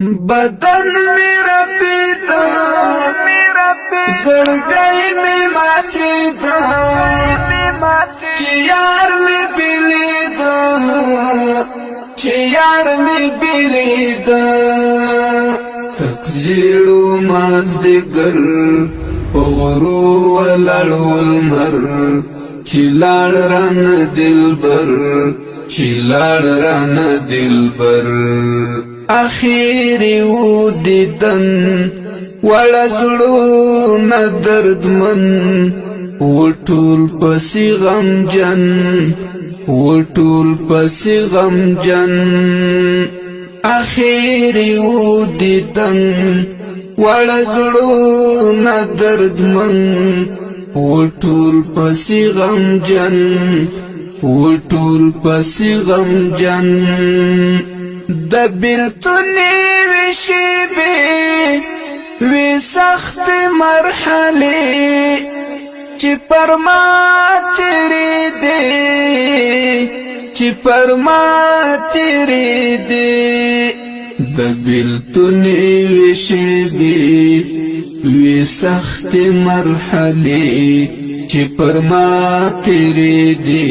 بدن میرا پیدا زړګی می ماتې دا چې یار می بلیدا چې یار می بلیدا تکزیړو مازدګر غرو ولړو المر چې لاړ ران دلبر چې لاړ ران دلبر اخیری و دیدن وړه زړونه دردمن وټول پسې غمجن وټول پسې غمجن اخیری و دیدن وړه زړونه دردمن وټول پسې غمجن وټول پسې غمجن د بیلتونی وشی بی وی سخت مرحله چې پر ما تیری دی چې پر ما تیری دی د بیلتونی وشی بی وی سخت مرحله چې پر ما تیری دی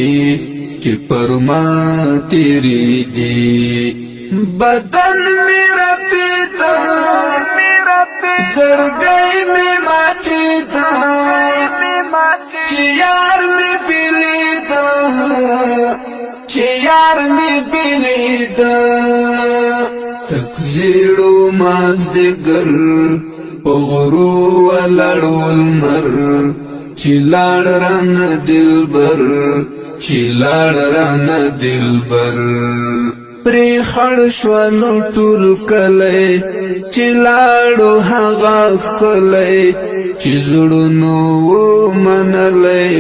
چې پر ما تیری دی بدن میرا پیدا زړګی می ماتې دا چې یار می بلیدا چې یار می بلیدا تکزیړو مازدګر غرو ولړو المر چې لاړ ران دلبر چې لاړ ران دلبر پری خړ شوالو ټول کله چې لاړو هغه کله چې زړونو منلې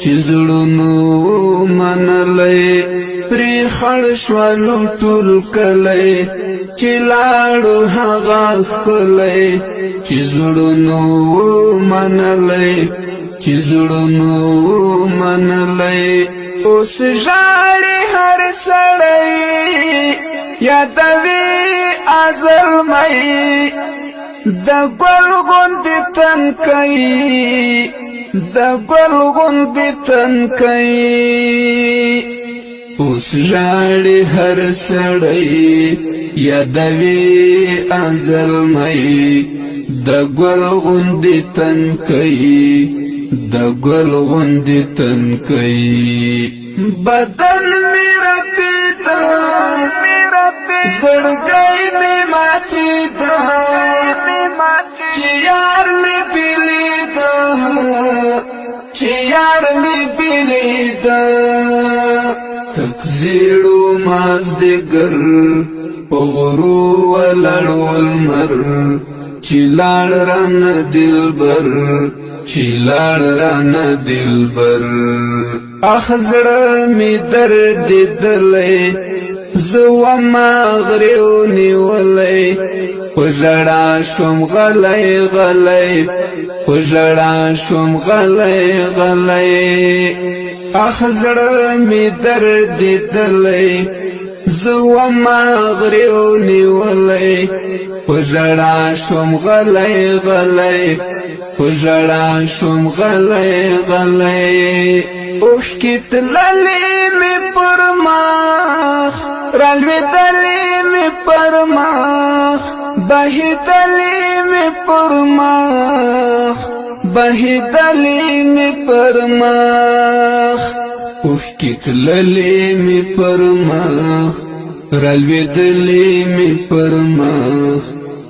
چې زړونو منلې پری خړ شوالو ټول کله چې لاړو هغه کله چې زړونو منلې چې زړونو منلې اوس ژاړي هر سړی یادوي ازل مې د ګل غوندې تنکۍ د ګل غوندې تنکۍ اوس ژاړي هر سړی یادوي ازل مې د ګل غوندې تنکۍ د ګل غوندې تنکۍ بدن میرا پیدا زړګی می ماتې دا چې یار می بلیدا چې یار می بلیدا تکزیړو مازدګر غرو ولړو المر چې لاړ ران دلبر چې لاړ ران دلبر اخ زړه می درد دلې زو ما غریو نیولې پژړا شوم غلې غلې پژړا شوم غلې غلې اخ زړه می درد دلې زو ما غریو نیولې پژړا شوم غلې غلې پژړا شوم غلې غلې اوښ کې تللې می پر مخ رالوېدلې می پر مخ بهېدلې می پر مخ بهېدلې می پر مخ اوښ کې تللې می پر مخ رالوېدلې می پر مخ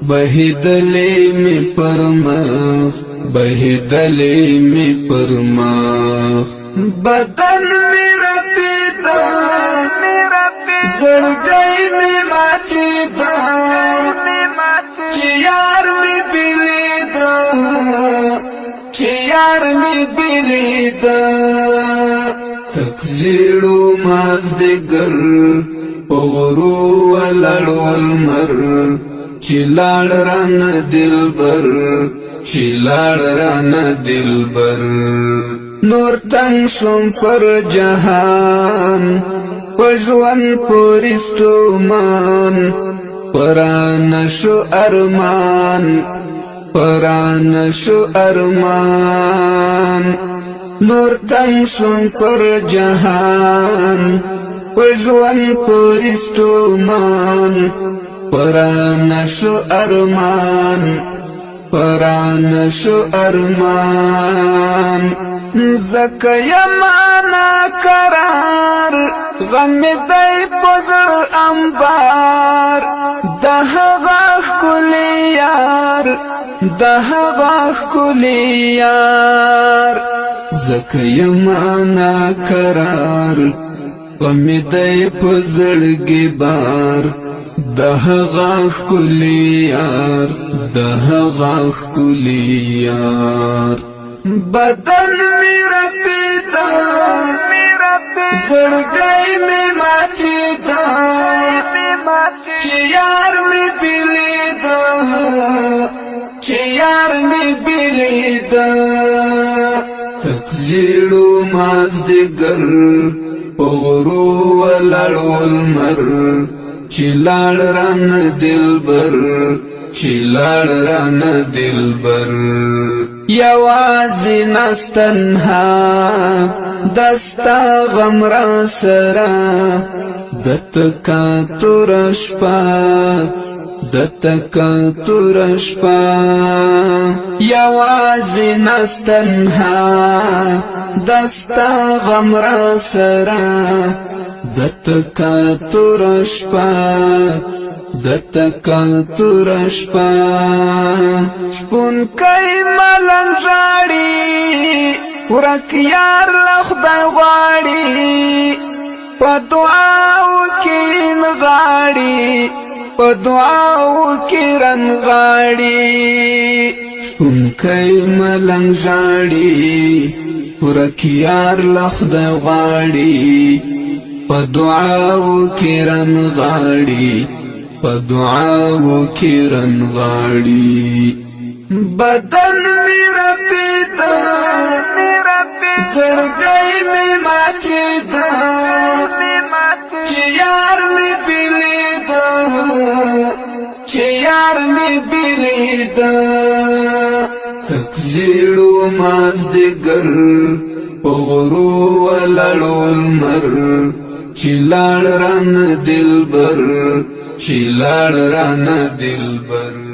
بهېدلې می پر مخ بهېدلې می پر مخ بدن میرا پیدا زړګی می ماتې دا چې یار می بلیدا چې یار می بلیدا تکزیړو مازدګر غرو ولړو المر چې لاړ ران دلبر چې لاړ ران دلبر نور تنگ شم پر جهان پژوان پرستو مان پران شو ارمان پران شو ارمان نور تنگ شون پر جهان پژوان پرستو مان پران شو ارمان پران شو ارمان زکه یمانا قرار غم دی پزړ انبار دهغه کلی یار دهغه کلی یار زکه یمانا قرار غم دی پزړګي بار دهغه کلی یار دهغه کلی یار بدن میرا پیدا زړګی می ماتي دا چې یار می بلی دا چې یار می بلی دا تکزیړو مازدګر پغرو ولړو المر چې لاړ ران دلبر چې لاړ ران دلبر یوازې نستنها دستا غم را سرا دتکا تورشپا دتکا تورشپا یوازې نستنها دستا غم را سرا دتکا تورشپا دتکا تورشپا شپون کای ملنګ جاړي ورک یار لخدای غواړي په دعاو کې نغاړي په دعاو کې رنغاړي شپون کای ملنګ جاړي ورک یار لخدای غواړي په دعاو کې رنغاړي په دعاو کې رنغاړي بدن میرا پیدا زړګی می ماتي دا چې یار می بلی دا چې یار می بلی دا تکزیړو مازدګر پغرو ولړو المر چې لاړ ران دلبر چې لاړ ران دلبر